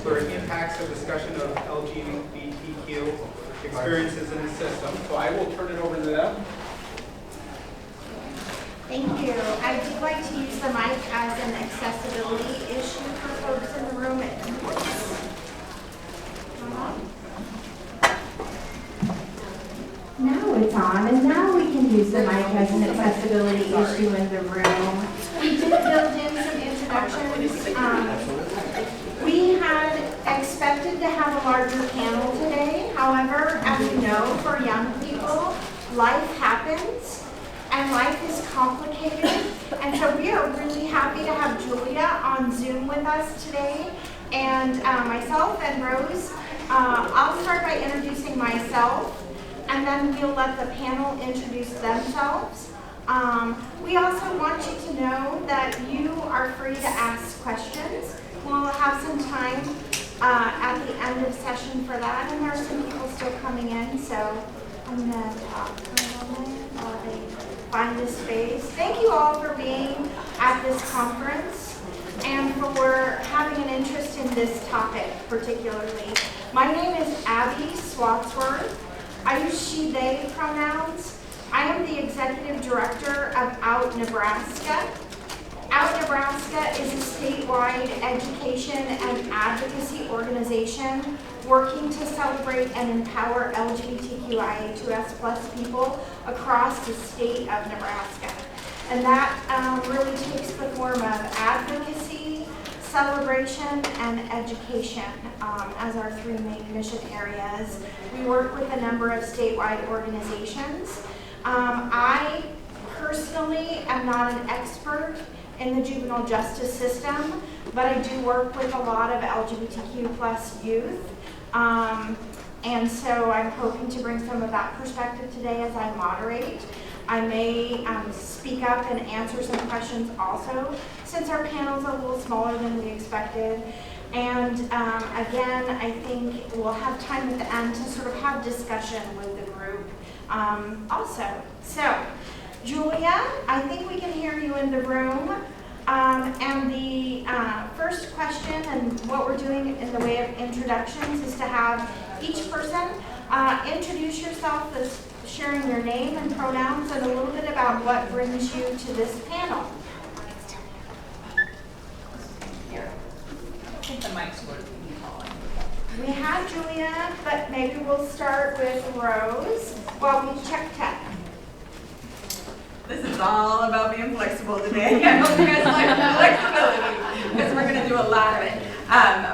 sort of impacts and discussion of LGBTQ experiences in the system. So I will turn it over to them. Thank you. I would like to use the mic as an accessibility issue for folks in the room. Now it's on, and now we can use the mic as an accessibility issue in the room. We did build in some introductions. We had expected to have a larger panel today. However, as you know, for young people, life happens. And life is complicated, and so we are really happy to have Julia on Zoom with us today, and myself and Rose. I'll start by introducing myself, and then we'll let the panel introduce themselves. We also want you to know that you are free to ask questions. We'll have some time at the end of session for that, and there are some people still coming in, so I'm going to talk for a moment while they find this space. Thank you all for being at this conference and for having an interest in this topic particularly. My name is Abby Swatsworth. I use she, they pronouns. I am the executive director of Out Nebraska. Out Nebraska is a statewide education and advocacy organization working to celebrate and empower LGBTQIA2S+ people across the state of Nebraska. And that really takes the form of advocacy, celebration, and education as our three main mission areas. We work with a number of statewide organizations. I personally am not an expert in the juvenile justice system, but I do work with a lot of LGBTQ+ youth. And so I'm hoping to bring some of that perspective today as I moderate. I may speak up and answer some questions also, since our panel's a little smaller than we expected. And again, I think we'll have time at the end to sort of have discussion with the group also. So, Julia, I think we can hear you in the room. And the first question and what we're doing in the way of introductions is to have each person introduce yourself as sharing your name and pronouns and a little bit about what brings you to this panel. Here. I think the mic's going to be calling. We have Julia, but maybe we'll start with Rose while we check tech. This is all about being flexible today. I hope you guys like flexibility because we're going to do a lot of it.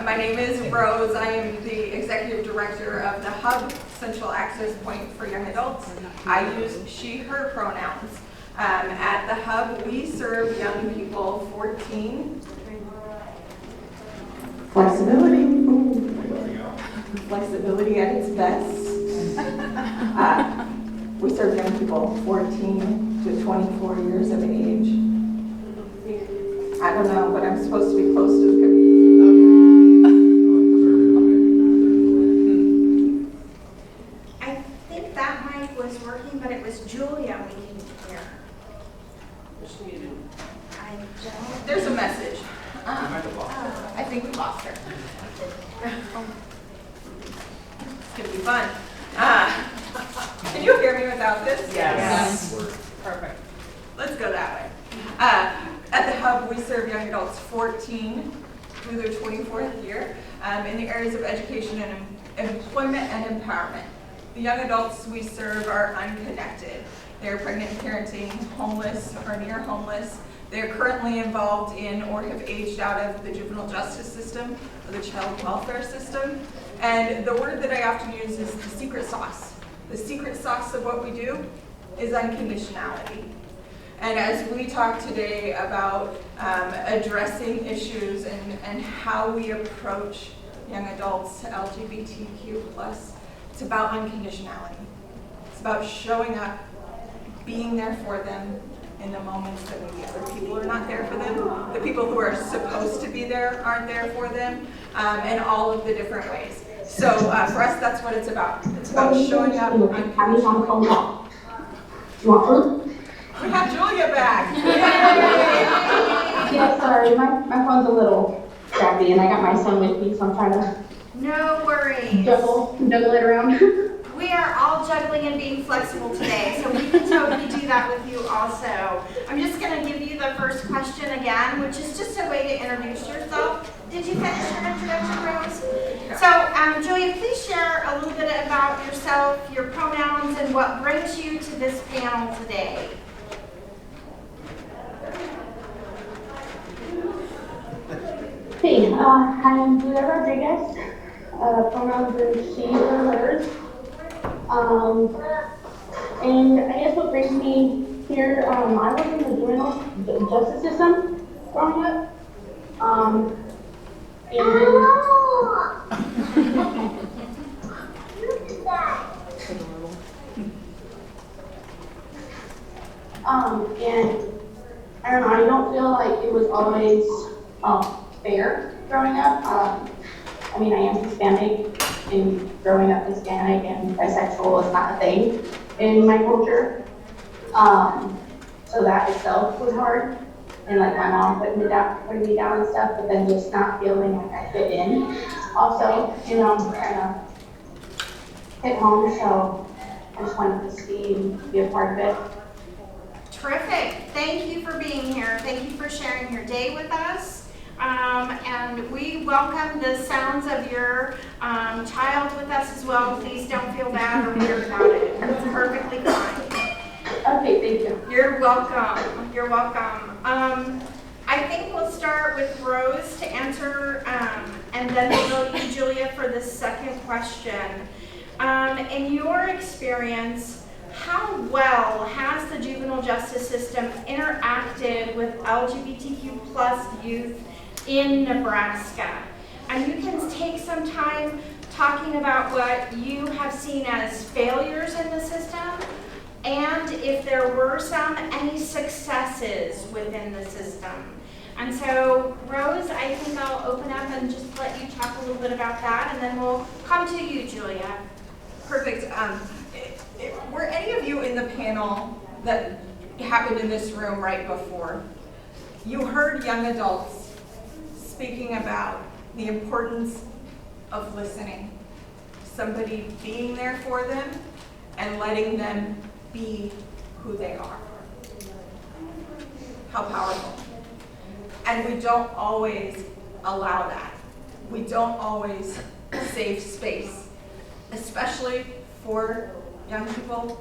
My name is Rose. I am the executive director of the Hub Central Access Point for Young Adults. I use she, her pronouns. At the Hub, we serve young people 14. Flexibility. Flexibility at its best. We serve young people 14 to 24 years of age. I don't know, but I'm supposed to be close to the I think that mic was working, but it was Julia we didn't hear. I don't. There's a message. I think we lost her. It's going to be fun. Can you hear me without this? Yes. Perfect. Let's go that way. At the Hub, we serve young adults 14 through their 24th year in the areas of education and employment and empowerment. The young adults we serve are unconnected. They're pregnant, parenting, homeless or near homeless. They're currently involved in or have aged out of the juvenile justice system or the child welfare system. And the word that I often use is the secret sauce. The secret sauce of what we do is unconditionality. And as we talk today about addressing issues and how we approach young adults, LGBTQ+, it's about unconditionality. It's about showing up, being there for them in the moments that maybe other people are not there for them. The people who are supposed to be there aren't there for them, and all of the different ways. So for us, that's what it's about. It's about showing up unconditionally. You want food? We have Julia back. Yeah, sorry, my phone's a little crappy, and I got my son with me, so I'm trying to No worries. juggle it around. We are all juggling and being flexible today, so we can totally do that with you also. I'm just going to give you the first question again, which is just a way to introduce yourself. Did you finish your introduction, Rose? So, Julia, please share a little bit about yourself, your pronouns, and what brings you to this panel today. Hey, I'm Julia Rodriguez. Pronouns are she, her, hers. And I guess what brings me here, I was in the juvenile justice system growing up. And I don't know, I don't feel like it was always fair growing up. I mean, I am Hispanic, and growing up Hispanic and bisexual is not a thing in my culture. So that itself was hard. And like my mom putting me down and stuff, but then just not feeling like I fit in. Also, kind of hit home, so I just wanted to be a part of it. Terrific. Thank you for being here. Thank you for sharing your day with us. And we welcome the sounds of your child with us as well. Please don't feel bad or weird about it. It's perfectly fine. Okay, thank you. You're welcome. You're welcome. I think we'll start with Rose to answer, and then we'll go to you, Julia, for the second question. In your experience, how well has the juvenile justice system interacted with LGBTQ plus youth in Nebraska? And you can take some time talking about what you have seen as failures in the system, and if there were any successes within the system. And so, Rose, I think I'll open up and just let you talk a little bit about that, and then we'll come to you, Julia. Perfect. Were any of you in the panel that happened in this room right before? You heard young adults speaking about the importance of listening, somebody being there for them and letting them be who they are. How powerful. And we don't always allow that. We don't always save space, especially for young people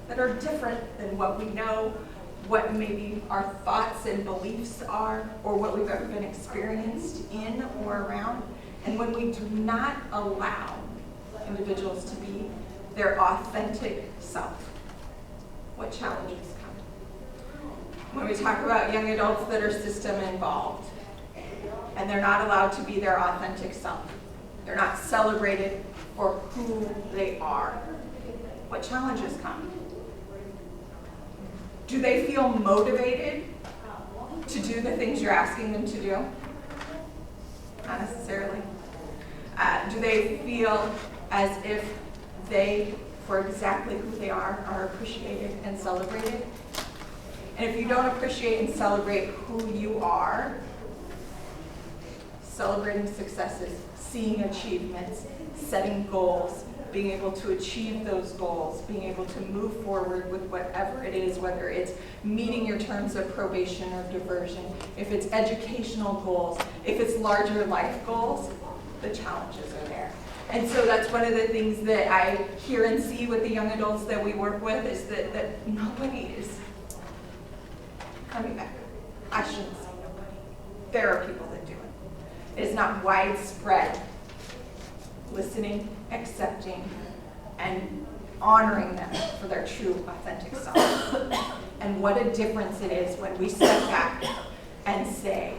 that are different than what we know, what maybe our thoughts and beliefs are, or what we've ever been experienced in or around. And when we do not allow individuals to be their authentic self, what challenges come? When we talk about young adults that are system involved, and they're not allowed to be their authentic self, they're not celebrated for who they are, what challenges come? Do they feel motivated to do the things you're asking them to do? Not necessarily. Do they feel as if they, for exactly who they are appreciated and celebrated? And if you don't appreciate and celebrate who you are, celebrating successes, seeing achievements, setting goals, being able to achieve those goals, being able to move forward with whatever it is, whether it's meeting your terms of probation or diversion, if it's educational goals, if it's larger life goals, the challenges are there. And so that's one of the things that I hear and see with the young adults that we work with is that nobody is coming back. I shouldn't say nobody. There are people that do it. It is not widespread. Listening, accepting, and honoring them for their true, authentic self. And what a difference it is when we step back and say,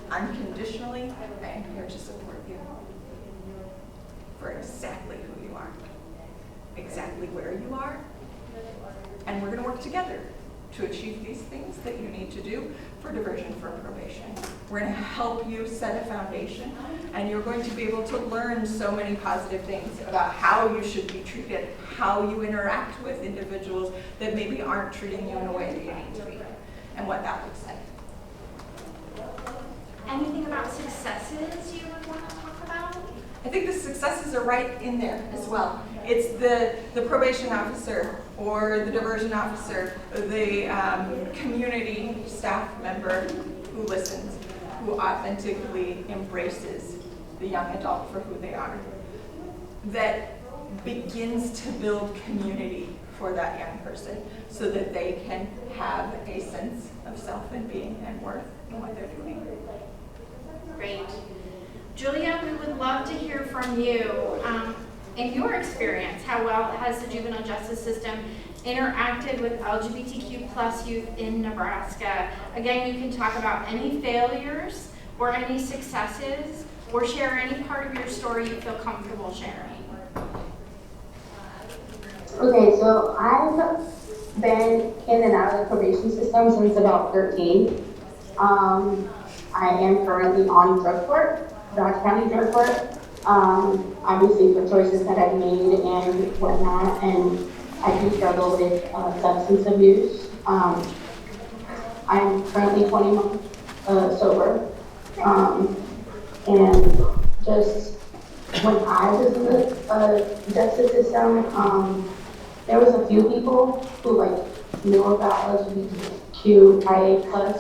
unconditionally, I am here to support you for exactly who you are, exactly where you are, and we're going to work together to achieve these things that you need to do for diversion, for probation. We're going to help you set a foundation, and you're going to be able to learn so many positive things about how you should be treated, how you interact with individuals that maybe aren't treating you in a way that you need to be, and what that looks like. anything about successes you would want to talk about? I think the successes are right in there as well. It's the probation officer or the diversion officer, or the community staff member who listens, who authentically embraces the young adult for who they are, that begins to build community for that young person so that they can have a sense of self and being and worth in what they're doing. Great. Julia, we would love to hear from you. In your experience, how well has the juvenile justice system interacted with LGBTQ plus youth in Nebraska? Again, you can talk about any failures or any successes, or share any part of your story you feel comfortable sharing. Okay, so I've been in and out of the probation system since about 13. I am currently on drug court, Dodge County drug court. Obviously for choices that I've made and whatnot, and I do struggle with substance abuse. I'm currently 20 months sober, and just when I was in the justice system, there was a few people who like knew about LGBTQ plus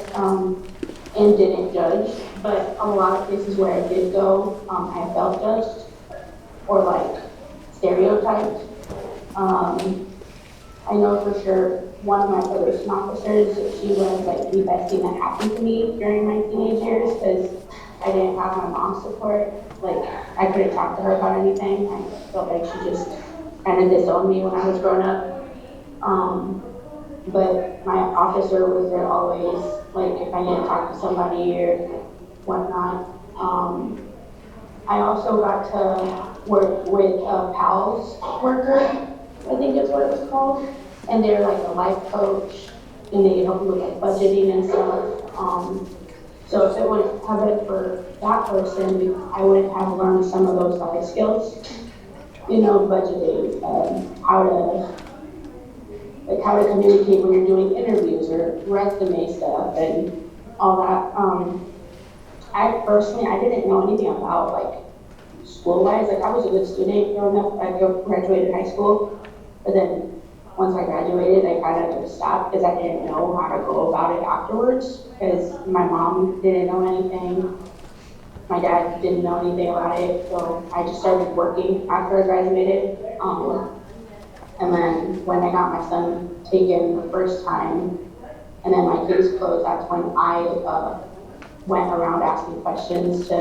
and didn't judge, but a lot of places where I did go, I felt judged or like stereotyped. I know for sure one of my probation officers, she was like the best thing that happened to me during my teenage years because I didn't have my mom's support. Like I couldn't talk to her about anything. I felt like she just kind of disowned me when I was growing up. But my officer was there always, like if I needed to talk to somebody or whatnot. I also got to work with a PALS worker, I think is what it was called. And they're like a life coach, and they help you with like budgeting and stuff. So if it wouldn't have it for that person, I would have learned some of those life skills. You know, budgeting, how to communicate when you're doing interviews or resume stuff and all that. I personally, I didn't know anything about like school-wise. Like I was a good student growing up. I graduated high school, but then once I graduated, I kind of just stopped because I didn't know how to go about it afterwards because my mom didn't know anything. My dad didn't know anything about it, so I just started working after I graduated. And then when I got my son taken the first time, and then my case closed, that's when I went around asking questions to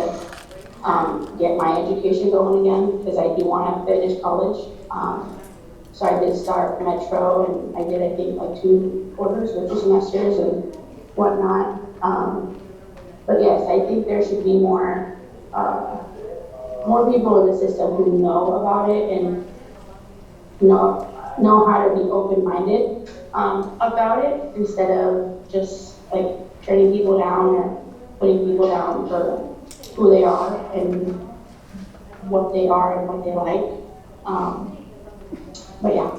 get my education going again, because I do want to finish college. So I did start Metro, and I did, I think, like 2 quarters or 2 semesters and whatnot. But yes, I think there should be more people in the system who know about it and know how to be open-minded about it instead of just like turning people down or putting people down for who they are and what they are and what they like. But yeah.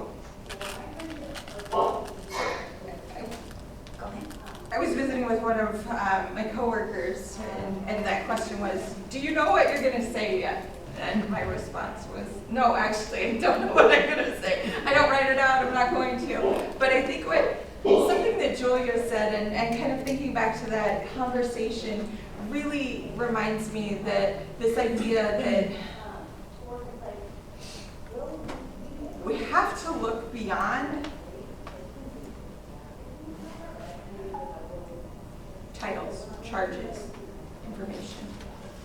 I was visiting with one of my coworkers, and that question was, do you know what you're going to say yet? And my response was, no, actually, I don't know what I'm going to say. I don't write it out, I'm not going to. But I think something that Julia said, and kind of thinking back to that conversation, really reminds me that this idea that we have to look beyond titles, charges, information,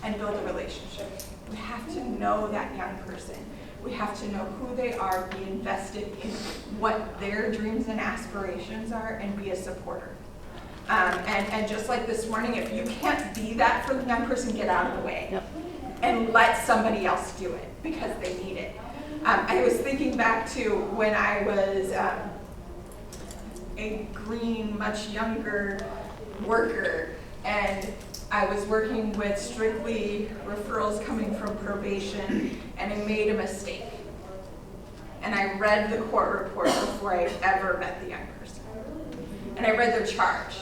and build a relationship. We have to know that young person. We have to know who they are, be invested in what their dreams and aspirations are, and be a supporter. And just like this morning, if you can't be that for the young person, get out of the way. And let somebody else do it because they need it. I was thinking back to when I was a green, much younger worker, and I was working with strictly referrals coming from probation, and I made a mistake. And I read the court report before I ever met the young person. And I read their charge.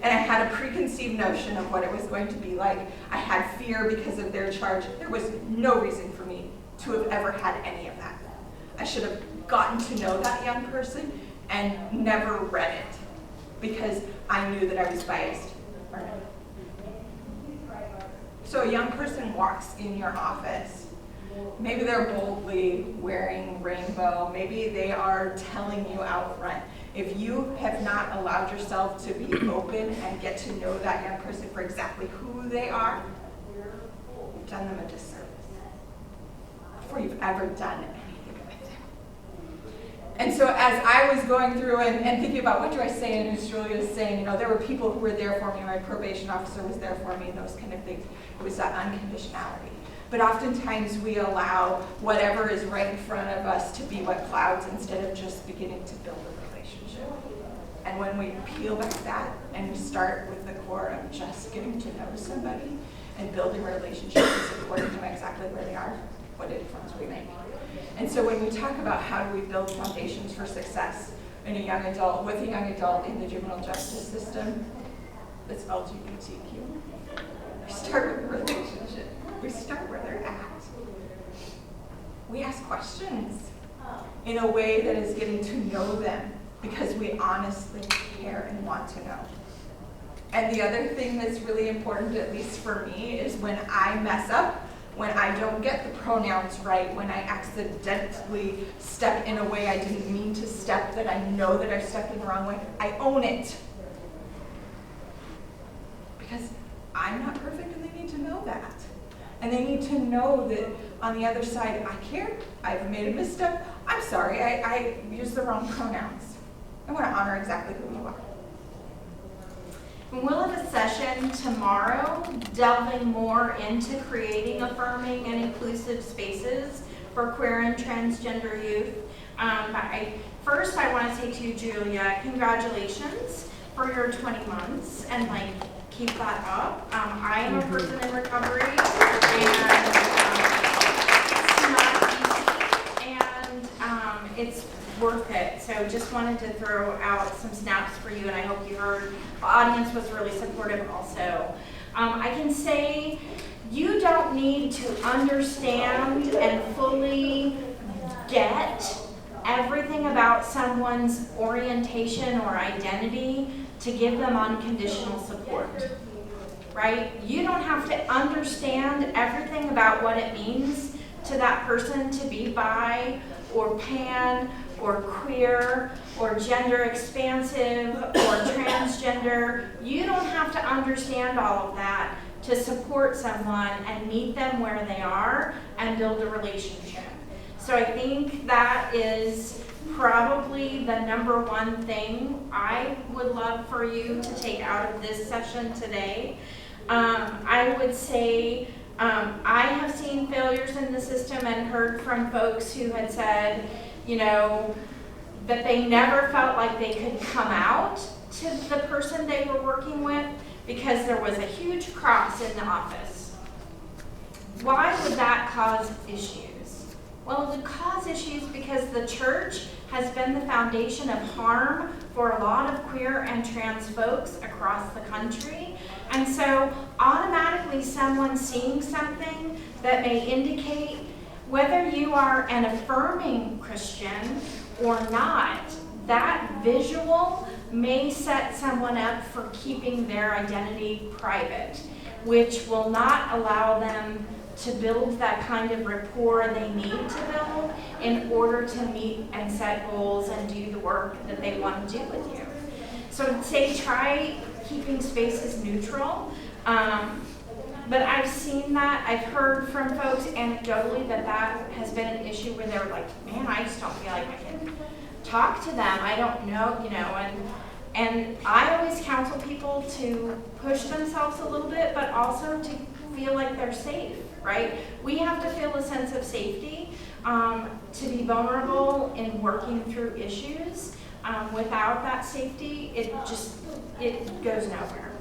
and I had a preconceived notion of what it was going to be like. I had fear because of their charge. There was no reason for me to have ever had any of that. I should have gotten to know that young person and never read it because I knew that I was biased. So a young person walks in your office. Maybe they're boldly wearing rainbow. Maybe they are telling you out front. If you have not allowed yourself to be open and get to know that young person for exactly who they are, you've done them a disservice before you've ever done anything with them. And so as I was going through and thinking about what do I say, and as Julia was saying, there were people who were there for me, my probation officer was there for me, and those kind of things. It was that unconditionality. But oftentimes we allow whatever is right in front of us to be what clouds instead of just beginning to build a relationship. And when we peel back that and we start with the core of just getting to know somebody and building a relationship and supporting them exactly where they are, what a difference we make. And so when we talk about how do we build foundations for success in a young adult, with a young adult in the juvenile justice system, that's LGBTQ. We start with a relationship. We start where they're at. We ask questions in a way that is getting to know them because we honestly care and want to know. And the other thing that's really important, at least for me, is when I mess up, when I don't get the pronouns right, when I accidentally step in a way I didn't mean to step, that I know that I've stepped in the wrong way, I own it. Because I'm not perfect and they need to know that. And they need to know that on the other side, I care, I've made a misstep, I'm sorry, I used the wrong pronouns. I want to honor exactly who you are. And we'll have a session tomorrow delving more into creating affirming and inclusive spaces for queer and transgender youth. First, I want to say to you, Julia, congratulations for your 20 months and keep that up. I am a person in recovery and it's not easy and it's worth it. So just wanted to throw out some snaps for you, and I hope you heard the audience was really supportive also. I can say you don't need to understand and fully get everything about someone's orientation or identity to give them unconditional support, right? You don't have to understand everything about what it means to that person to be bi or pan or queer or gender expansive or transgender. You don't have to understand all of that to support someone and meet them where they are and build a relationship. So I think that is probably the number one thing I would love for you to take out of this session today. I would say I have seen failures in the system and heard from folks who had said, that they never felt like they could come out to the person they were working with because there was a huge cross in the office. Why would that cause issues? Well, it would cause issues because the church has been the foundation of harm for a lot of queer and trans folks across the country. And so automatically someone seeing something that may indicate whether you are an affirming Christian or not, that visual may set someone up for keeping their identity private, which will not allow them to build that kind of rapport they need to build in order to meet and set goals and do the work that they want to do with you. So I'd say try keeping spaces neutral. But I've seen that, I've heard from folks anecdotally that has been an issue where they're like, man, I just don't feel like I can talk to them. I don't know, and I always counsel people to push themselves a little bit, but also to feel like they're safe, right? We have to feel a sense of safety to be vulnerable in working through issues. Without that safety, it goes nowhere.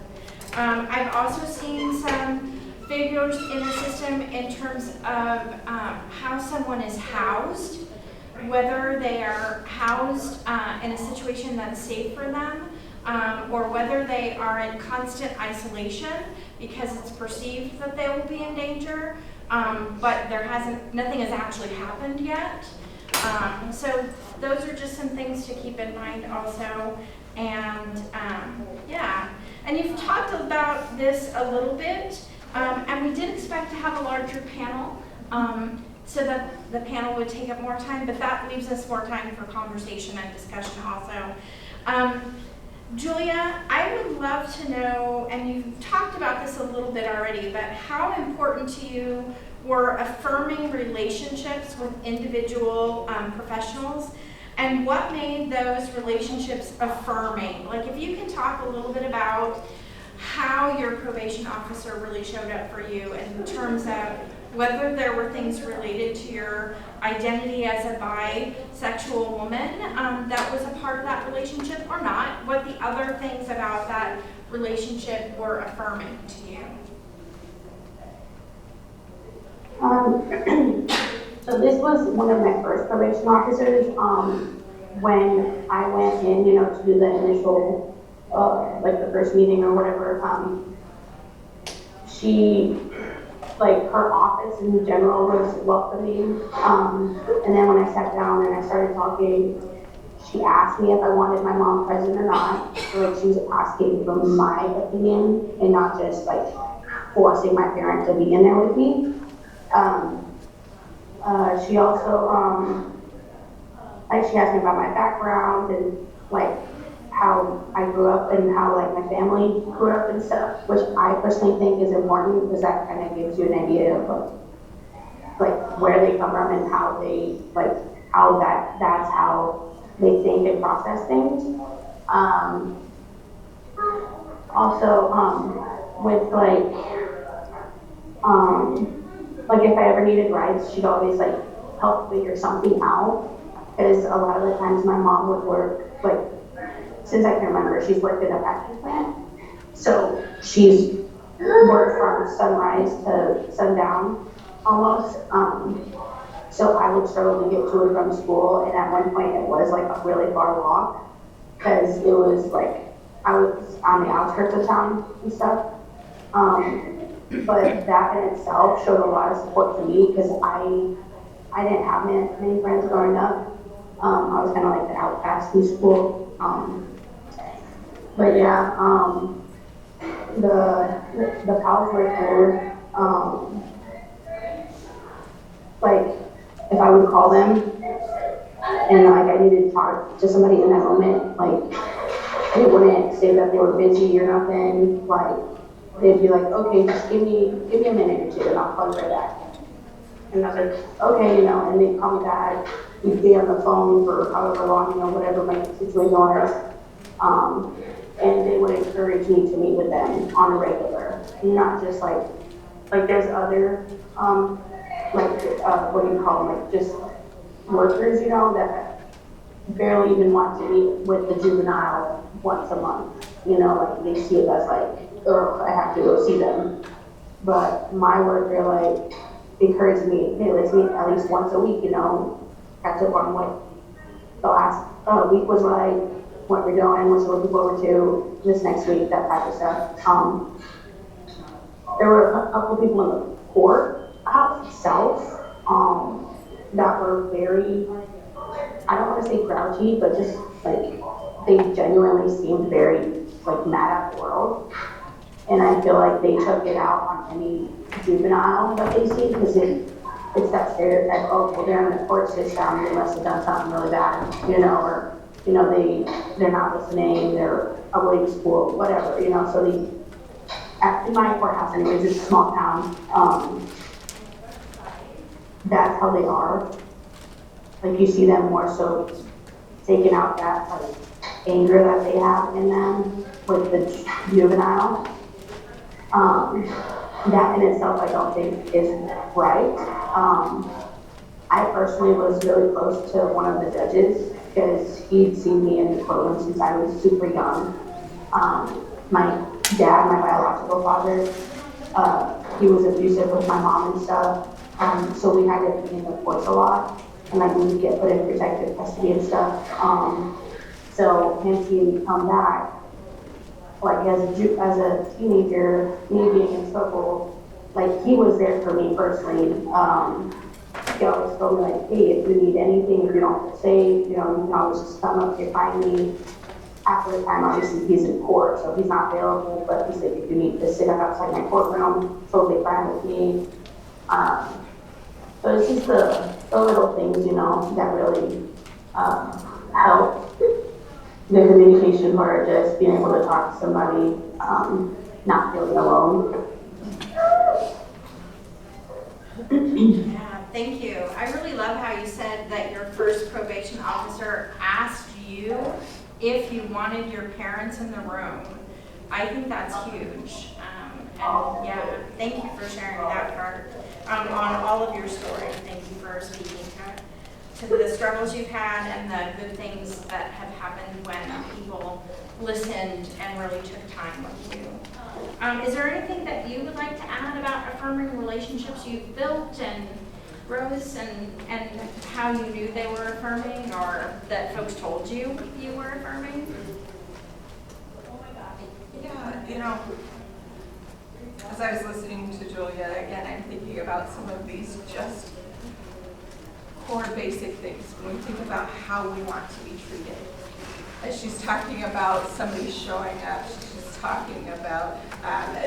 I've also seen some figures in the system in terms of how someone is housed, whether they are housed in a situation that's safe for them, or whether they are in constant isolation because it's perceived that they will be in danger, but nothing has actually happened yet. So those are just some things to keep in mind also. And yeah, and you've talked about this a little bit, and we did expect to have a larger panel, so that the panel would take up more time, but that leaves us more time for conversation and discussion also. Julia, I would love to know, and you've talked about this a little bit already, but how important to you were affirming relationships with individual professionals, and what made those relationships affirming? Like, if you can talk a little bit about how your probation officer really showed up for you in terms of whether there were things related to your identity as a bisexual woman that was a part of that relationship or not, what the other things about that relationship were affirming to you. So this was one of my first probation officers. When I went in, to do the initial, like the first meeting or whatever, her office in general was welcoming. And then when I sat down and I started talking, she asked me if I wanted my mom present or not. So she was asking for my opinion and not just forcing my parent to be in there with me. She also, she asked me about my background and how I grew up and how my family grew up and stuff, which I personally think is important because that kind of gives you an idea of where they come from and how they how that's how they think and process things. Also, with if I ever needed rides, she'd always help figure something out. Because a lot of the times my mom would work since I can remember, she's worked in a packing plant. So she's worked from sunrise to sundown almost. So I would struggle to get to and from school, and at one point it was a really far walk because it was I was on the outskirts of town and stuff. But that in itself showed a lot of support to me because I didn't have many friends growing up. I was kind of the outcast in school. But yeah, the pals were cool. If I would call them and I needed to talk to somebody in that moment, they wouldn't say that they were busy or nothing. They'd be okay, just give me a minute or two and I'll call you right back. And I was okay, and they'd call me back. We'd be on the phone for however long, whatever my situation was. And they would encourage me to meet with them on a regular, not just there's other, what do you call them, just workers, that barely even want to meet with the juvenile once a month. They see it as oh, I have to go see them. But my worker encouraged me, hey, let's meet at least once a week, catch up on what the last week was what we're doing, what you're looking forward to this next week, that type of stuff. There were a couple people in the courthouse itself that were very, I don't want to say grouchy, but just they genuinely seemed very mad at the world. And I feel they took it out on any juvenile that they see because it's that stereotype, oh, well, they're in the court system, they must have done something really bad, or they're not listening, they're away to school, whatever, so in my courthouse anyways, it's a small town, that's how they are. You see them more so taking out that anger that they have in them with the juvenile. That in itself I don't think is right. I personally was really close to one of the judges because he'd seen me in the courtroom since I was super young. My dad, my biological father, he was abusive with my mom and stuff. So we had to be in the courts a lot, and we would get put in protective custody and stuff. So him seeing me come back, like as a teenager, me being in trouble, like he was there for me personally. He always told me like, hey, if you need anything, if you don't feel safe, you know, you can always just come up here, find me. After the time, obviously, he's in court, so he's not available, but he said, if you need to sit outside my courtroom, totally fine with me. So it's just the little things, you know, that really help. The communication part, just being able to talk to somebody, not feeling alone. Yeah, thank you. I really love how you said that your first probation officer asked you if you wanted your parents in the room. I think that's huge. And yeah, thank you for sharing that part on all of your story. Thank you for speaking to the struggles you've had and the good things that have happened when people listened and really took time with you. Is there anything that you would like to add about affirming relationships you've built and Rose, and how you knew they were affirming, or that folks told you you were affirming? Yeah, you know, as I was listening to Julia, again, I'm thinking about some of these just core basic things when we think about how we want to be treated. As she's talking about somebody showing up, she's talking about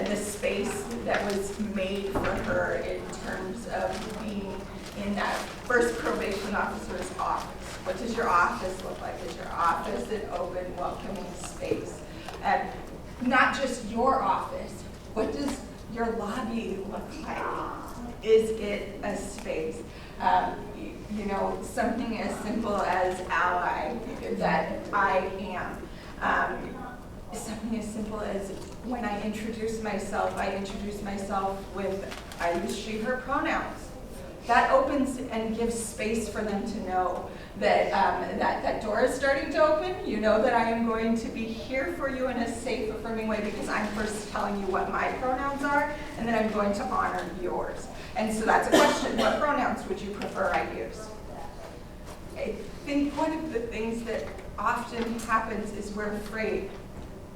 the space that was made for her in terms of being in that first probation officer's office. What does your office look like? Is your office an open, welcoming space? And not just your office, what does your lobby look like? Is it a space? You know, something as simple as ally, that I am. Something as simple as when I introduce myself with, I use she, her pronouns. That opens and gives space for them to know that that door is starting to open. You know that I am going to be here for you in a safe, affirming way because I'm first telling you what my pronouns are, and then I'm going to honor yours. And so that's a question. What pronouns would you prefer I use? I think one of the things that often happens is we're afraid.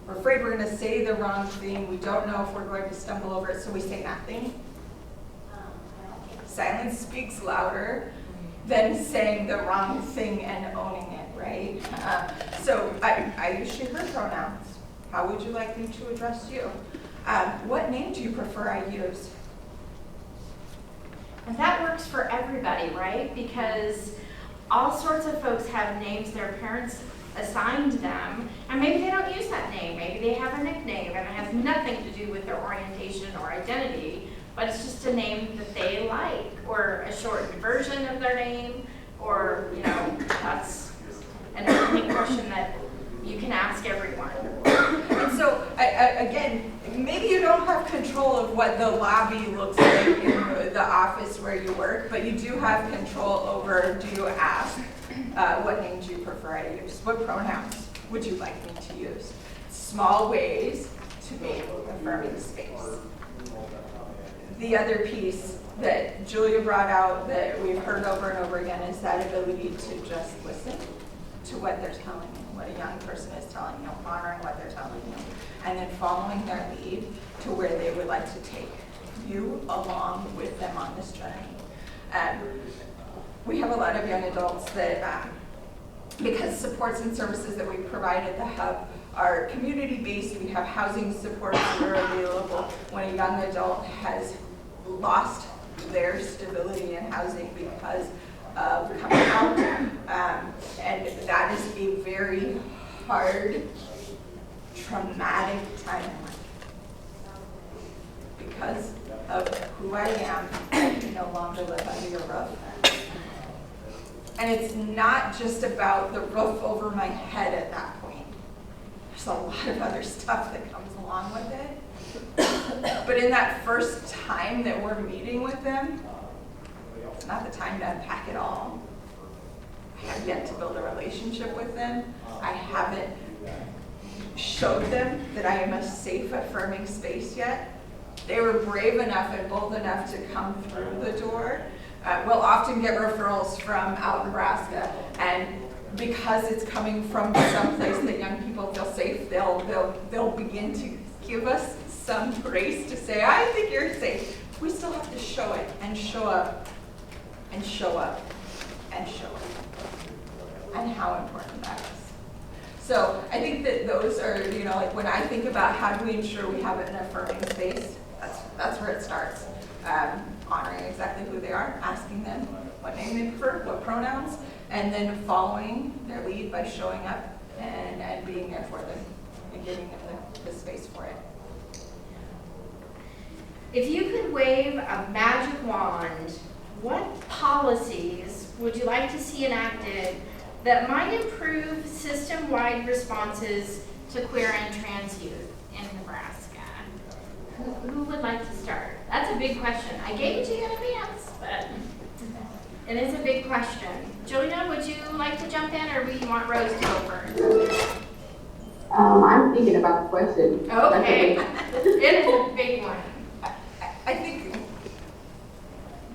We're afraid we're going to say the wrong thing. We don't know if we're going to stumble over it, so we say nothing. Silence speaks louder than saying the wrong thing and owning it, right? So I use she, her pronouns. How would you like me to address you? What name do you prefer I use? And that works for everybody, right? Because all sorts of folks have names their parents assigned them, and maybe they don't use that name. Maybe they have a nickname, and it has nothing to do with their orientation or identity, but it's just a name that they like, or a shortened version of their name, or, you know, that's an opening question that you can ask everyone. And so, again, maybe you don't have control of what the lobby looks like in the office where you work, but you do have control over, do you ask, what name do you prefer I use? What pronouns would you like me to use? Small ways to make affirming space. The other piece that Julia brought out that we've heard over and over again is that ability to just listen to what they're telling you, what a young person is telling you, honoring what they're telling you, and then following their lead to where they would like to take you along with them on this journey. We have a lot of young adults that, because supports and services that we provide at the Hub are community-based, we have housing supports that are available when a young adult has lost their stability in housing because of coming out. And that is a very hard, traumatic time in life. Because of who I am, I can no longer live under your roof. And it's not just about the roof over my head at that point. There's a lot of other stuff that comes along with it. But in that first time that we're meeting with them, it's not the time to unpack it all. I have yet to build a relationship with them. I haven't showed them that I am a safe, affirming space yet. They were brave enough and bold enough to come through the door. We'll often get referrals from out in Nebraska, and because it's coming from some place that young people feel safe, they'll begin to give us some grace to say, I think you're safe. We still have to show it and show up and show up and show up, and how important that is. So I think that those are, like when I think about how do we ensure we have an affirming space, that's where it starts. Honoring exactly who they are, asking them what name they prefer, what pronouns, and then following their lead by showing up and being there for them and giving them the space for it. If you could wave a magic wand, what policies would you like to see enacted that might improve system-wide responses to queer and trans youth in Nebraska? Who would like to start? That's a big question. I gave it to you in advance, but it is a big question. Julia, would you like to jump in, or do you want Rose to go first? I'm thinking about the question. Okay. It is a big one. I think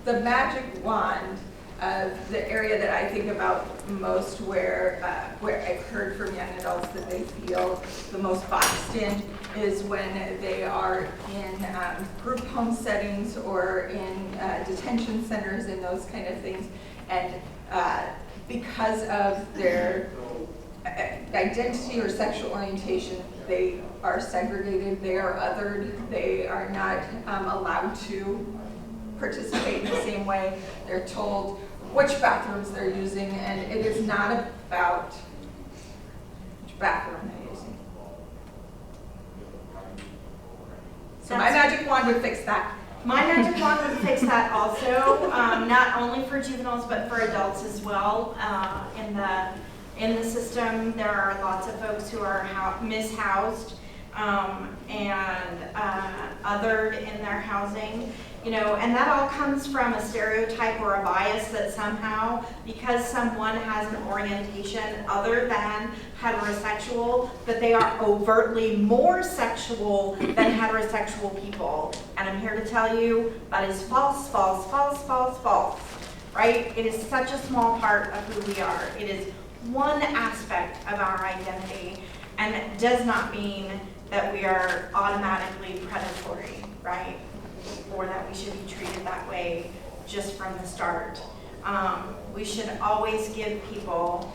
the magic wand of the area that I think about most where I've heard from young adults that they feel the most boxed in is when they are in group home settings or in detention centers and those kind of things. And because of their identity or sexual orientation, they are segregated, they are othered, they are not allowed to participate in the same way. They're told which bathrooms they're using, and it is not about which bathroom they're using. So my magic wand would fix that. My magic wand would fix that also, not only for juveniles but for adults as well. In the system, there are lots of folks who are mishoused and othered in their housing, and that all comes from a stereotype or a bias that somehow, because someone has an orientation other than heterosexual, that they are overtly more sexual than heterosexual people. And I'm here to tell you that is false, false, false, false, false, right? It is such a small part of who we are. It is one aspect of our identity, and it does not mean that we are automatically predatory, right? Or that we should be treated that way just from the start. We should always give people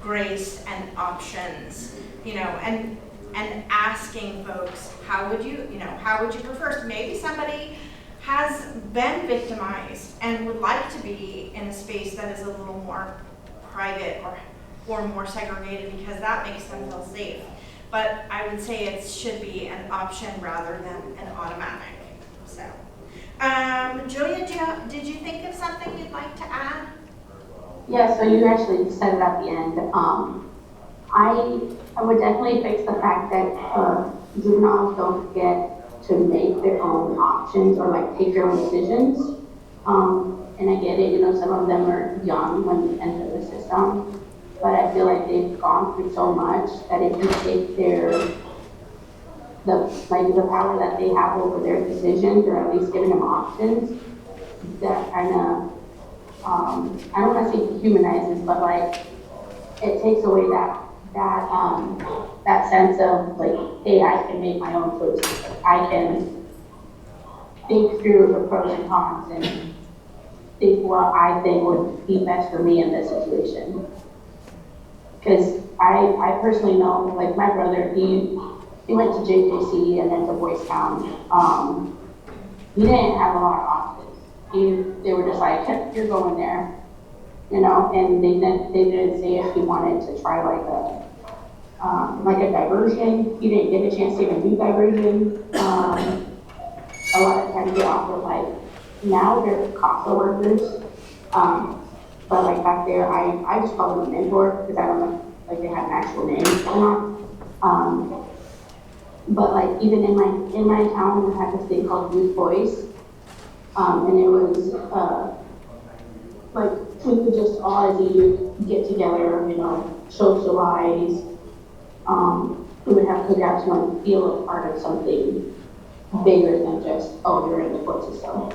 grace and options, and asking folks, how would you prefer? Maybe somebody has been victimized and would like to be in a space that is a little more private or more segregated because that makes them feel safe. But I would say it should be an option rather than an automatic. So, Julia, did you think of something you'd like to add? Yeah, so you actually said it at the end. I would definitely fix the fact that juveniles don't get to make their own options or take their own decisions. And I get it, some of them are young when they enter the system, but I feel like they've gone through so much that if you take the power that they have over their decisions, or at least giving them options, that kind of, I don't want to say dehumanizes, but it takes away that sense of hey, I can make my own choices. I can think through the pros and cons and think what I think would be best for me in this situation. Because I personally know, my brother, he went to JJC and then to Boys Town. He didn't have a lot of options. They were just you're going there, and they didn't say if he wanted to try a diversion. He didn't get a chance to even do diversion. A lot of times they offer now they're CASA workers. But back there, I just call them a mentor because I don't know if they have an actual name or not. But even in my town, we had this thing called Youth Voice, and it was we could just all as a youth get together, socialize. We would have cookouts and feel a part of something bigger than just you're in the court system.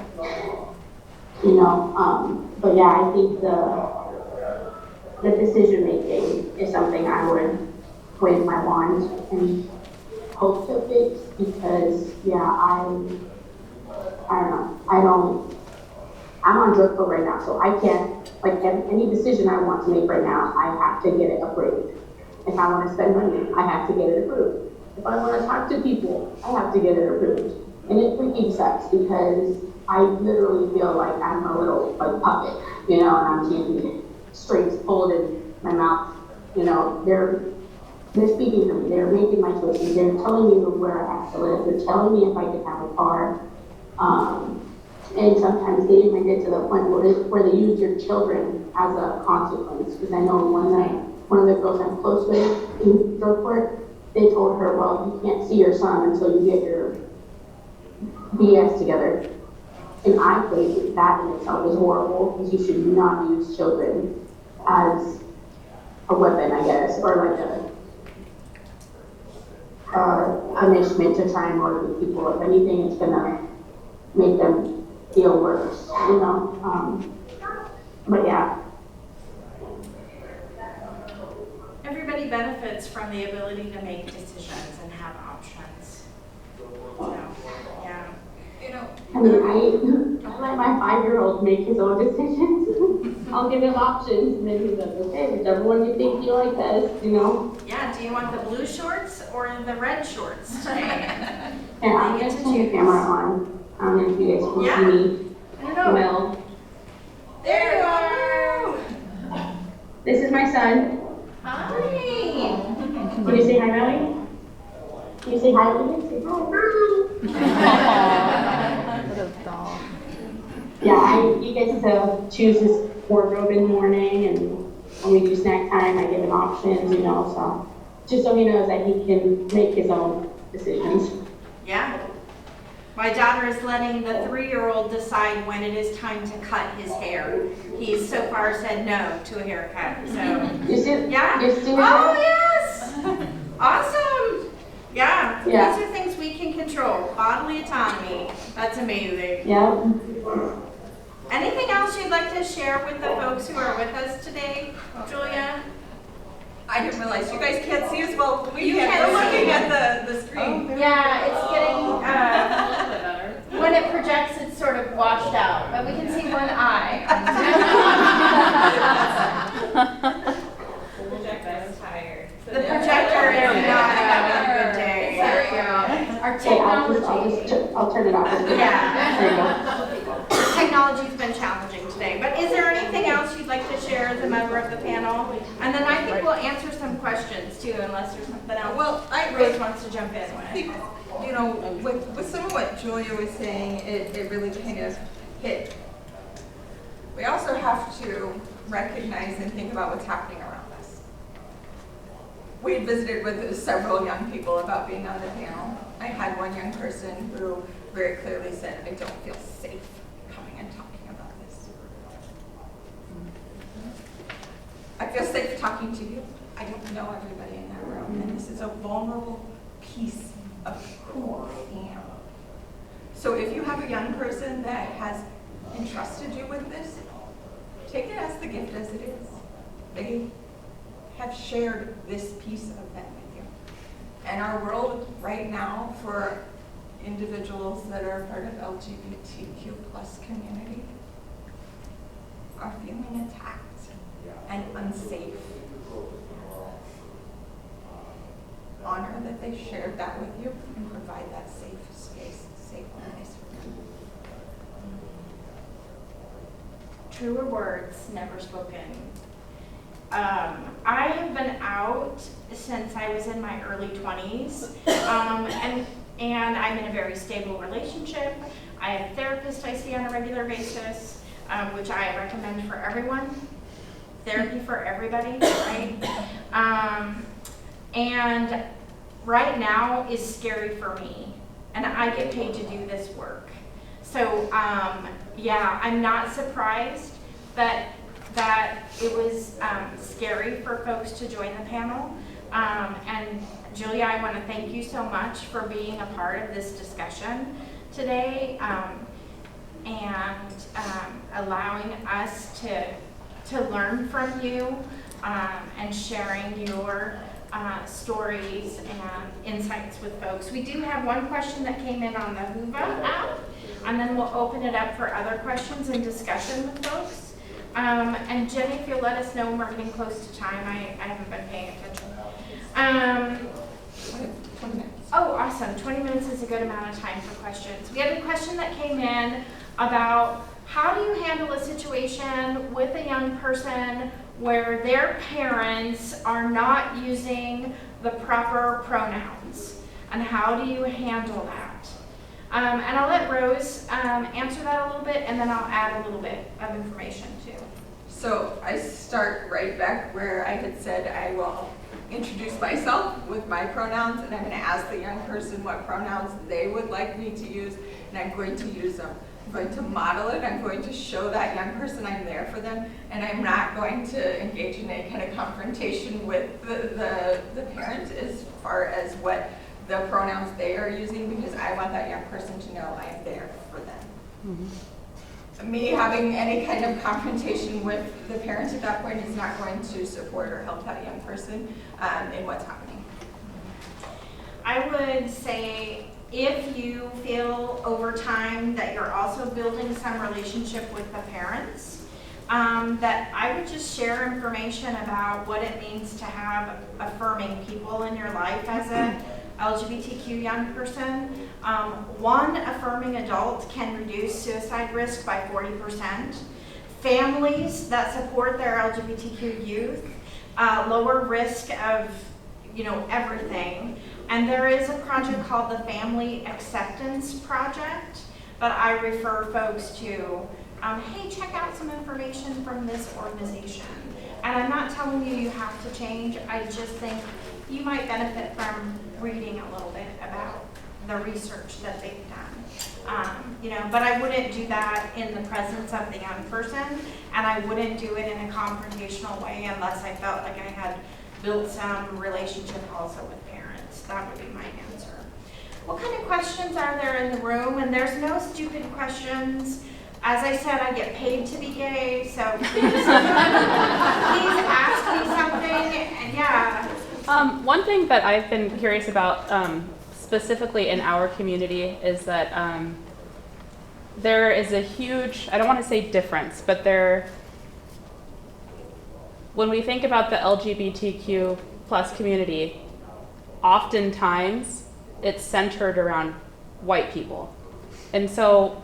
But yeah, I think the decision making is something I would wave my wand and hope to fix because, yeah, I don't know. I'm on drug court right now, so I can't, like, any decision I want to make right now, I have to get it approved. If I want to spend money, I have to get it approved. If I want to talk to people, I have to get it approved. And it freaking sucks because I literally feel like I'm a little, like, puppet, you know, and I'm getting strings pulled in my mouth. You know, they're speaking to me, they're making my choices, they're telling me where I have to live, they're telling me if I can have a car. And sometimes they even get to the point where they use your children as a consequence. Because I know one of the girls I'm close with in drug court, they told her, well, you can't see your son until you get your BS together. And I think that in itself is horrible because you should not use children as a weapon, I guess, or like a punishment to try and motivate people. If anything, it's gonna make them feel worse, you know. But yeah. Everybody benefits from the ability to make decisions and have options. So, yeah. You know, I mean, I let my 5-year-old make his own decisions. I'll give him options, and then he's like, okay, whichever one you think you like best, you know. Yeah, do you want the blue shorts or the red shorts today? And I'm gonna turn the camera on. I don't know if you guys can see me I don't know. well. There you are. This is my son. Hi. Can you say hi, Melly? Can you say hi, Lily? Say hi. Yeah, he gets to choose his wardrobe in the morning, and when we do snack time, I give him options, you know, so just so he knows that he can make his own decisions. Yeah. My daughter is letting the 3-year-old decide when it is time to cut his hair. He's so far said no to a haircut. So You see? yeah. You see Oh yes. Awesome. Yeah. Yeah. These are things we can control. Bodily autonomy. That's amazing. Yeah. Anything else you'd like to share with the folks who are with us today, Julia? I didn't realize you guys can't see as well. We You can't. can We're see. looking at the screen. Yeah, it's getting, when it projects, it's sort of washed out, but we can see one eye. The projector is tired. The projector is not having a good day. There we go. Our Hey, technology, I'll turn it off. Yeah. There you go. technology's been challenging today, but is there anything else you'd like to share as a member of the panel? And then I think we'll answer some questions too, unless there's something else Well, Rose wants to jump in I with. think, you know, with some of what Julia was saying, it really kind of hit. We also have to recognize and think about what's happening around us. We had visited with several young people about being on the panel. I had one young person who very clearly said, I don't feel safe coming and talking about this. I feel safe talking to you. I don't know everybody in that room, and this is a vulnerable piece of who I am. So if you have a young person that has entrusted you with this, take it as the gift as it is. They have shared this piece of them with you. And our world right now for individuals that are part of LGBTQ plus community are feeling attacked and unsafe. Honor that they shared that with you and provide that safe space, safe place for them. Truer words never spoken. I have been out since I was in my early 20s, and I'm in a very stable relationship. I have a therapist I see on a regular basis, which I recommend for everyone. Therapy for everybody, right? And right now is scary for me, and I get paid to do this work. So yeah, I'm not surprised that it was scary for folks to join the panel. And Julia, I want to thank you so much for being a part of this discussion today, and allowing us to learn from you and sharing your stories and insights with folks. We do have one question that came in on the Whova app, and then we'll open it up for other questions and discussion with folks. And Jenny, if you'll let us know when we're getting close to time, I haven't been paying attention. 20 minutes. Oh, awesome. 20 minutes is a good amount of time for questions. We had a question that came in about how do you handle a situation with a young person where their parents are not using the proper pronouns, and how do you handle that? And I'll let Rose answer that a little bit, and then I'll add a little bit of information too. So I start right back where I had said I will introduce myself with my pronouns, and I'm going to ask the young person what pronouns they would like me to use, and I'm going to use them. I'm going to model it. I'm going to show that young person I'm there for them, and I'm not going to engage in any kind of confrontation with the parent as far as what the pronouns they are using, because I want that young person to know I am there for them. Mm-hmm. Me having any kind of confrontation with the parents at that point is not going to support or help that young person in what's happening. I would say if you feel over time that you're also building some relationship with the parents, that I would just share information about what it means to have affirming people in your life as a LGBTQ young person. One affirming adult can reduce suicide risk by 40%. Families that support their LGBTQ youth lower risk of, everything. And there is a project called the Family Acceptance Project that I refer folks to. Hey, check out some information from this organization. And I'm not telling you have to change. I just think you might benefit from reading a little bit about the research that they've done. But I wouldn't do that in the presence of the young person, and I wouldn't do it in a confrontational way unless I felt like I had built some relationship also with parents. That would be my answer. What kind of questions are there in the room? And there's no stupid questions. As I said, I get paid to be gay, so please ask me something. And yeah. One thing that I've been curious about, specifically in our community, is that there is a huge, I don't want to say difference, but when we think about the LGBTQ plus community, oftentimes it's centered around white people. And so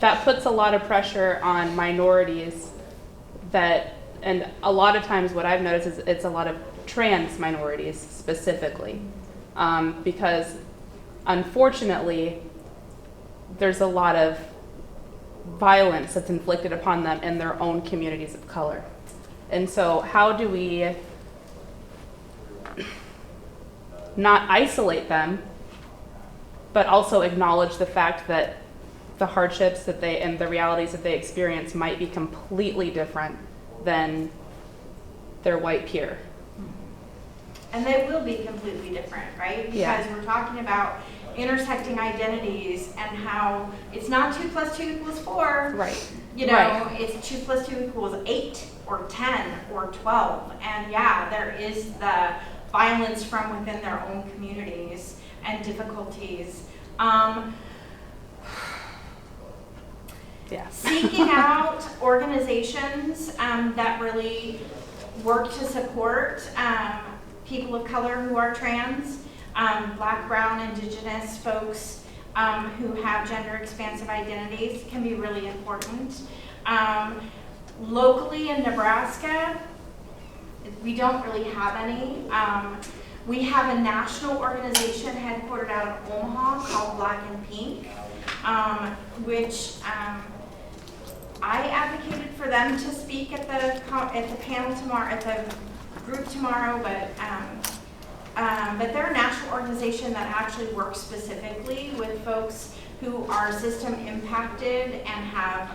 that puts a lot of pressure on minorities and a lot of times what I've noticed is it's a lot of trans minorities specifically, because unfortunately there's a lot of violence that's inflicted upon them in their own communities of color. And so how do we not isolate them, but also acknowledge the fact that the hardships and the realities that they experience might be completely different than their white peer? And they will be completely different, right? Because we're talking about intersecting identities and how it's not 2 + 2 = 4. Right. It's 2 + 2 = 8 or 10 or 12. And there is the violence from within their own communities and difficulties. Seeking out organizations that really work to support people of color who are trans, Black, Brown, Indigenous folks who have gender expansive identities can be really important. Locally in Nebraska, we don't really have any. We have a national organization headquartered out of Omaha called Black and Pink, which I advocated for them to speak at the panel tomorrow, at the group tomorrow, but they're a national organization that actually works specifically with folks who are system impacted and have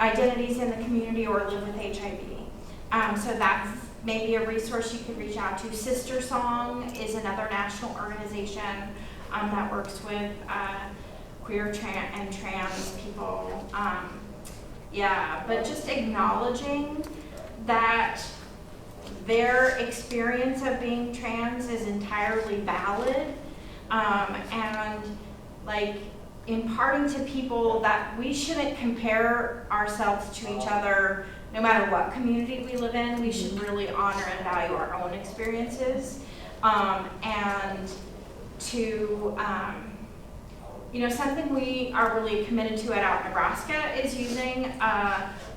identities in the community or live with HIV. So that's maybe a resource you could reach out to. Sister Song is another national organization that works with queer and trans people. But just acknowledging that their experience of being trans is entirely valid, and like imparting to people that we shouldn't compare ourselves to each other no matter what community we live in. We should really honor and value our own experiences, and to something we are really committed to at Out Nebraska is using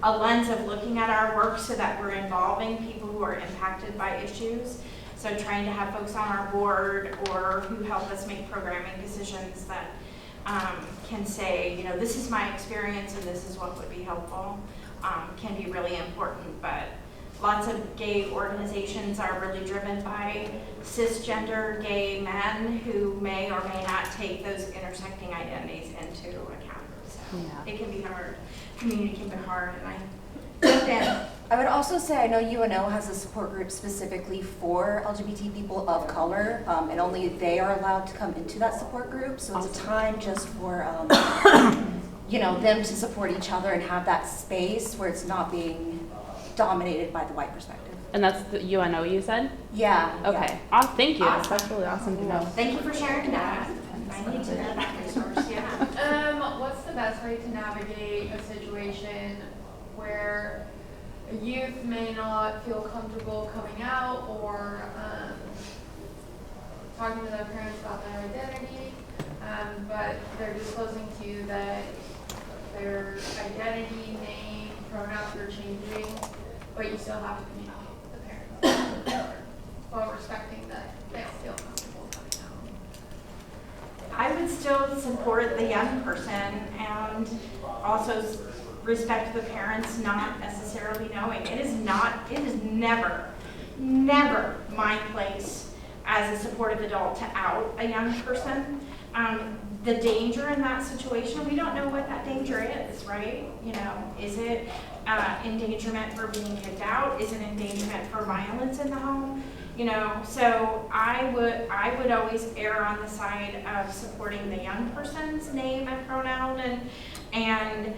a lens of looking at our work so that we're involving people who are impacted by issues. So trying to have folks on our board or who help us make programming decisions that can say, this is my experience and this is what would be helpful, can be really important. But lots of gay organizations are really driven by cisgender gay men who may or may not take those intersecting identities into account. So it can be hard. Community can be hard, and I would also say I know UNO has a support group specifically for LGBT people of color, and only they are allowed to come into that support group. So it's a time just for them to support each other and have that space where it's not being dominated by the white perspective. And that's the UNO you said? Yeah. Okay. Yeah. Thank you. Awesome. That's really awesome to know. thank you for sharing that. I need to know that resource, yeah. What's the best way to navigate a situation where a youth may not feel comfortable coming out or talking to their parents about their identity, but they're disclosing to you that their identity, name, pronouns are changing, but you still have to communicate with the parents while respecting that they don't feel comfortable coming out? I would still support the young person and also respect the parents not necessarily knowing. It is never my place as a supportive adult to out a young person. The danger in that situation, we don't know what that danger is, right? Is it endangerment for being kicked out? Is it endangerment for violence in the home? So I would always err on the side of supporting the young person's name and pronoun, and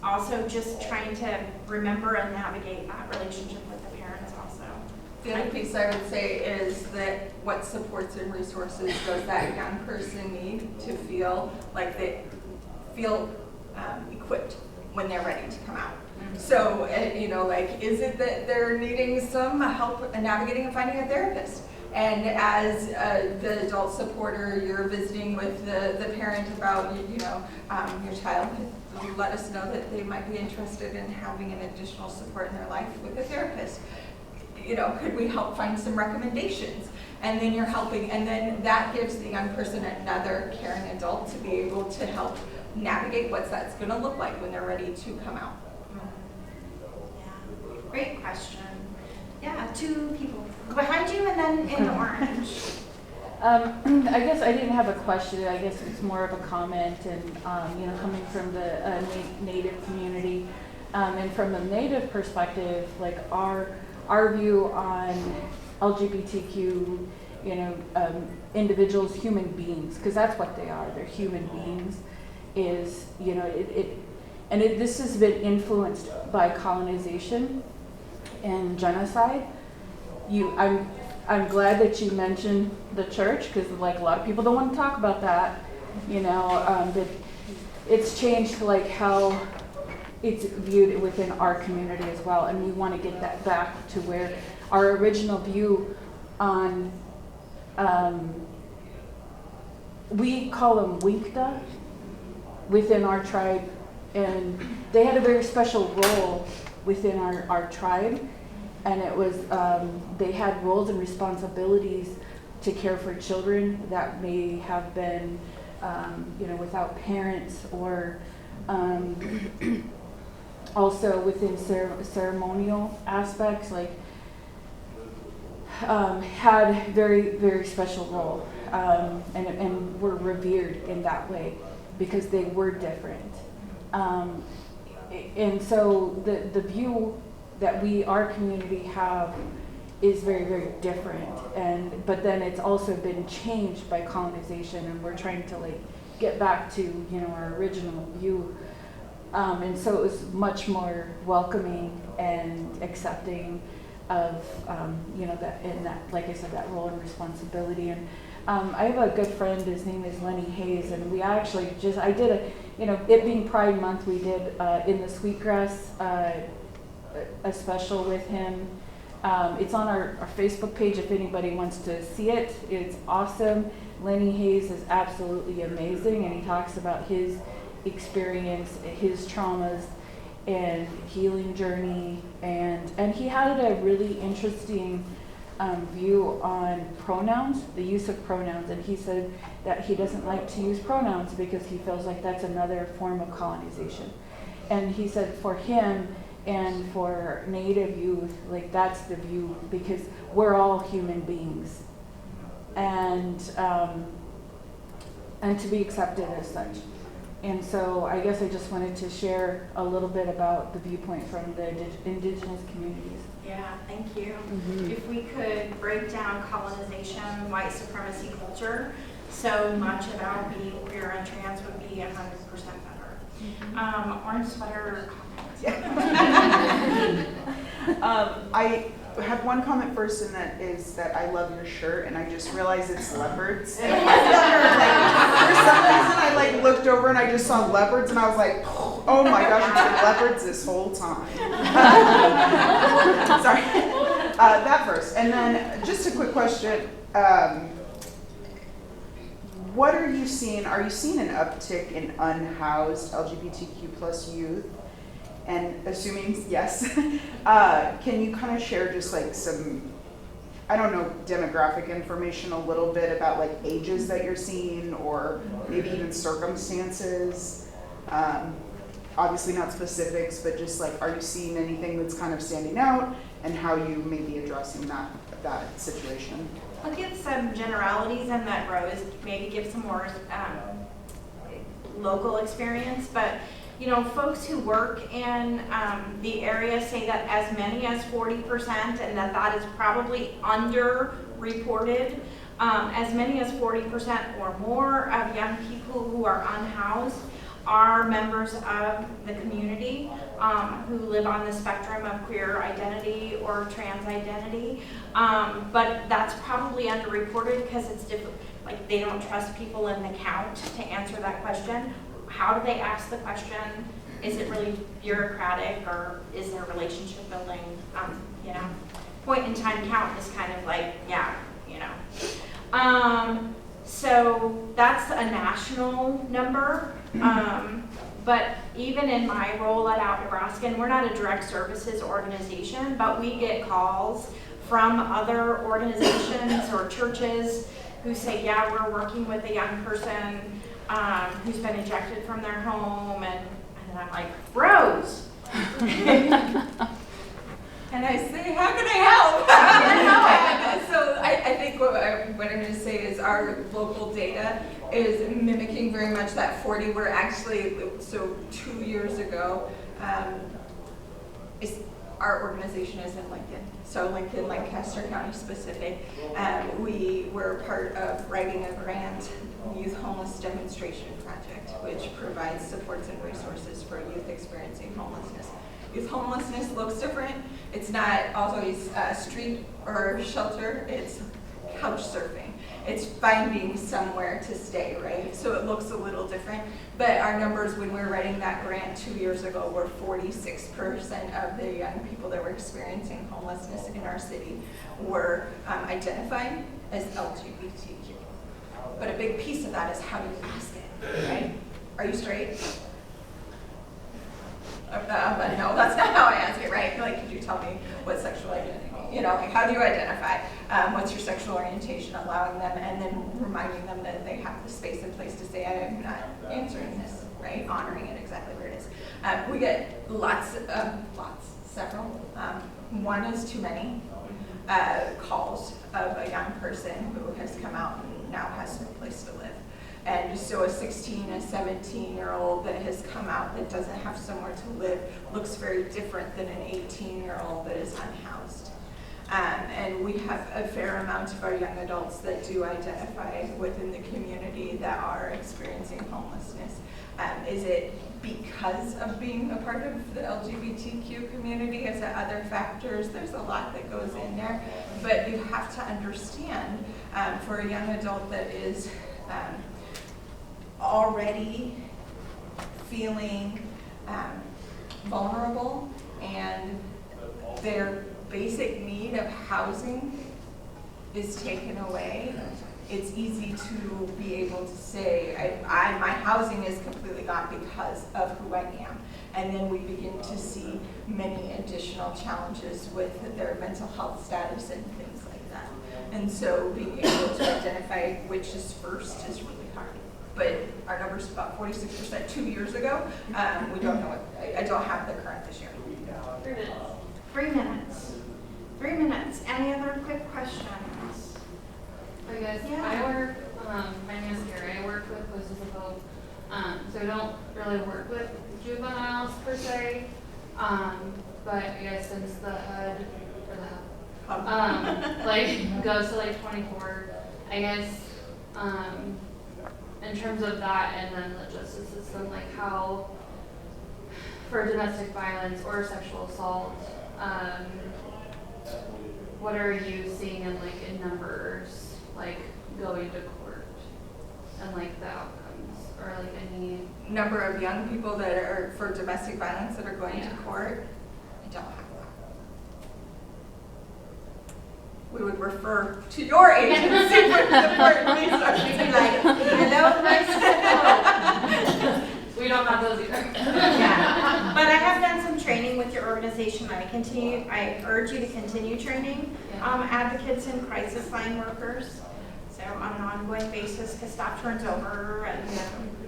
also just trying to remember and navigate that relationship with the parents also. The other piece I would say is that what supports and resources does that young person need to feel like they feel equipped when they're ready to come out. So, is it that they're needing some help navigating and finding a therapist? And as the adult supporter, you're visiting with the parent about, your child. Let us know that they might be interested in having an additional support in their life with a therapist. Could we help find some recommendations? And then you're helping, and then that gives the young person another caring adult to be able to help navigate what that's going to look like when they're ready to come out. Yeah, great question. Yeah, two people behind you and then in the orange. I guess I didn't have a question. I guess it's more of a comment, and coming from the Native community, and from the Native perspective, like our view on LGBTQ, individuals, human beings, because that's what they are. They're human beings. Is this has been influenced by colonization and genocide. I'm glad that you mentioned the church, because like a lot of people don't want to talk about that. That it's changed like how it's viewed within our community as well, and we want to get that back to where our original view on we call them Winkta within our tribe, and they had a very special role within our tribe. And it was, they had roles and responsibilities to care for children that may have been, without parents, or also within ceremonial aspects, like had very, very special role, and were revered in that way because they were different. And so the view that our community have is very, very different, but then it's also been changed by colonization, and we're trying to get back to our original view And so it was much more welcoming and accepting of, that, and that, like I said, that role and responsibility. And I have a good friend, his name is Lenny Hayes, and we actually I did it being Pride Month, we did in the Sweetgrass a special with him. It's on our Facebook page if anybody wants to see it. It's awesome. Lenny Hayes is absolutely amazing, and he talks about his experience, his traumas, and healing journey, and he had a really interesting view on pronouns, the use of pronouns, and he said that he doesn't like to use pronouns because he feels like that's another form of colonization. And he said for him and for Native youth, like that's the view, because we're all human beings, and to be accepted as such. And so I guess I just wanted to share a little bit about the viewpoint from the indigenous communities. Yeah, thank you. Mhm. If we could break down colonization, white supremacy culture, so much about being queer and trans would be 100% better. Orange sweater comments. I have one comment first, and that is that I love your shirt, and I just realized it's leopards. For some reason, I looked over and I just saw leopards, and I was like, oh my gosh, it's been leopards this whole time. Sorry. That first, and then just a quick question. What are you seeing? Are you seeing an uptick in unhoused LGBTQ plus youth? And assuming yes, can you kind of share just some, I don't know, demographic information a little bit about ages that you're seeing, or maybe even circumstances? Obviously not specifics, but just are you seeing anything that's kind of standing out, and how you may be addressing that situation? I'll give some generalities, and that Rose maybe give some more local experience, but folks who work in the area say that as many as 40%, and that is probably underreported, as many as 40% or more of young people who are unhoused are members of the community who live on the spectrum of queer identity or trans identity. But that's probably underreported because it's different. They don't trust people in the count to answer that question. How do they ask the question? Is it really bureaucratic, or is there relationship building? Point in time count is kind of so that's a national number. But even in my role at Out Nebraska, and we're not a direct services organization, but we get calls from other organizations or churches who say, yeah, we're working with a young person who's been ejected from their home, and I'm like, Rose. And I say, how can I help? So I think what I'm going to say is our local data is mimicking very much that 40. We're actually, so 2 years ago, our organization is in Lincoln. So Lincoln, Lancaster County specific. We were part of writing a grant, Youth Homeless Demonstration Project, which provides supports and resources for youth experiencing homelessness. Youth homelessness looks different. It's not always street or shelter, it's couch surfing. It's finding somewhere to stay, right? So it looks a little different, but our numbers when we were writing that grant 2 years ago were 46% of the young people that were experiencing homelessness in our city were identified as LGBTQ. But a big piece of that is how you ask it, right? Are you straight? But no, that's not how I ask it, right? Could you tell me what sexual identity? How do you identify? What's your sexual orientation? Allowing them, and then reminding them that they have the space and place to say, I am not answering this, right? Honoring it exactly where it is. We get several. One is too many calls of a young person who has come out and now has no place to live. And so a 16, a 17-year-old that has come out that doesn't have somewhere to live looks very different than an 18-year-old that is unhoused. And we have a fair amount of our young adults that do identify within the community that are experiencing homelessness. Is it because of being a part of the LGBTQ community? Is it other factors? There's a lot that goes in there. But you have to understand, for a young adult that is already feeling vulnerable and their basic need of housing is taken away, it's easy to be able to say, my housing is completely gone because of who I am. And then we begin to see many additional challenges with their mental health status and things like that. And so being able to identify which is first is really hard. But our number's about 46% 2 years ago. We don't know I don't have the current this year. 3 minutes. 3 minutes. 3 minutes. Any other quick questions? I guess Yeah. I work, my name is Carrie, I work with Voices of Hope, so I don't really work with juveniles per se, but I guess since the HUD, or the HUD, like, goes to like 24, I guess, in terms of that and then the justice system, like how, for domestic violence or sexual assault, what are you seeing in numbers? Like going to court and like the outcomes or like any Number of young people that are for domestic violence that are going to court, I don't have that. We would refer to your agency for support resources. Hello, nice. we don't have those either. Yeah, but I have done some training with your organization. I urge you to continue training advocates and crisis line workers. So on an ongoing basis, because stuff turns over and.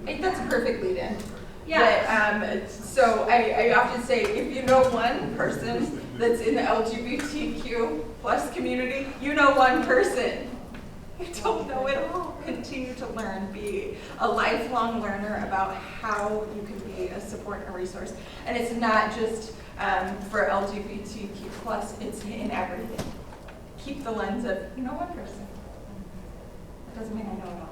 I think that's a perfect lead in. Yeah. But, so I often say, if you know one person that's in the LGBTQ plus community, you know one person. You don't know it all. Continue to learn. Be a lifelong learner about how you can be a support and a resource. And it's not just for LGBTQ plus, it's in everything. Keep the lens of, you know one person. That doesn't mean I know it all.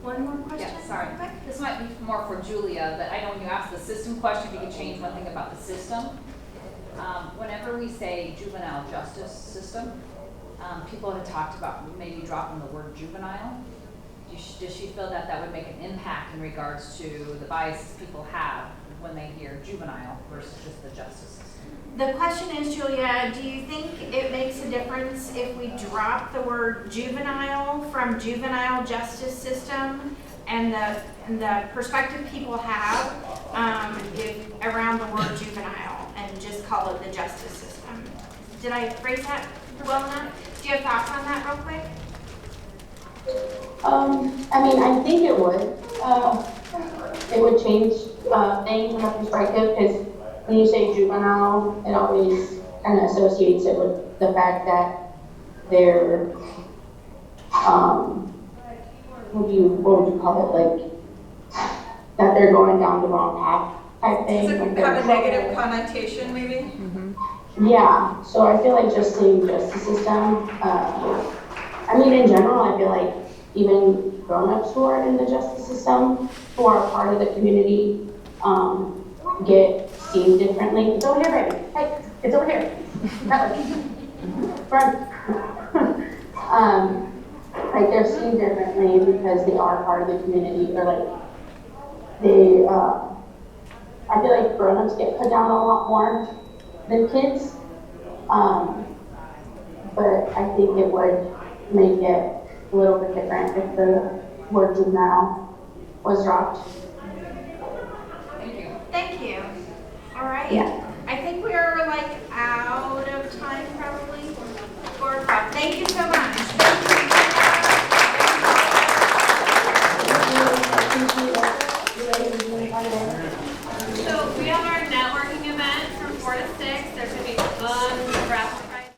One more question? Yeah, sorry. This might be more for Julia, but I know when you asked the system question, if you could change one thing about the system. Whenever we say juvenile justice system, people have talked about maybe dropping the word juvenile. Does she feel that that would make an impact in regards to the biases people have when they hear juvenile versus just the justice system? The question is, Julia, do you think it makes a difference if we drop the word juvenile from juvenile justice system and the perspective people have around the word juvenile and just call it the justice system? Did I phrase that well enough? Do you have thoughts on that real quick? I mean, I think it would. It would change things from a perspective, because when you say juvenile, it always kind of associates it with the fact that they're, what would you call it, like, that they're going down the wrong path type thing. Does it have a negative connotation, maybe? Mm-hmm. Yeah, so I feel like just saying justice system, I mean, in general, I feel like even grown-ups who are in the justice system, who are part of the community, get seen differently. It's over here, baby. Hey, it's over here. That way. Front. Like they're seen differently because they are part of the community, or like they, I feel like grown-ups get put down a lot more than kids. But I think it would make it a little bit different if the word juvenile was dropped. Thank you. All right. Yeah. I think we are like out of time probably. 4 o'clock. Thank you so much. So we have our networking event from 4 to 6.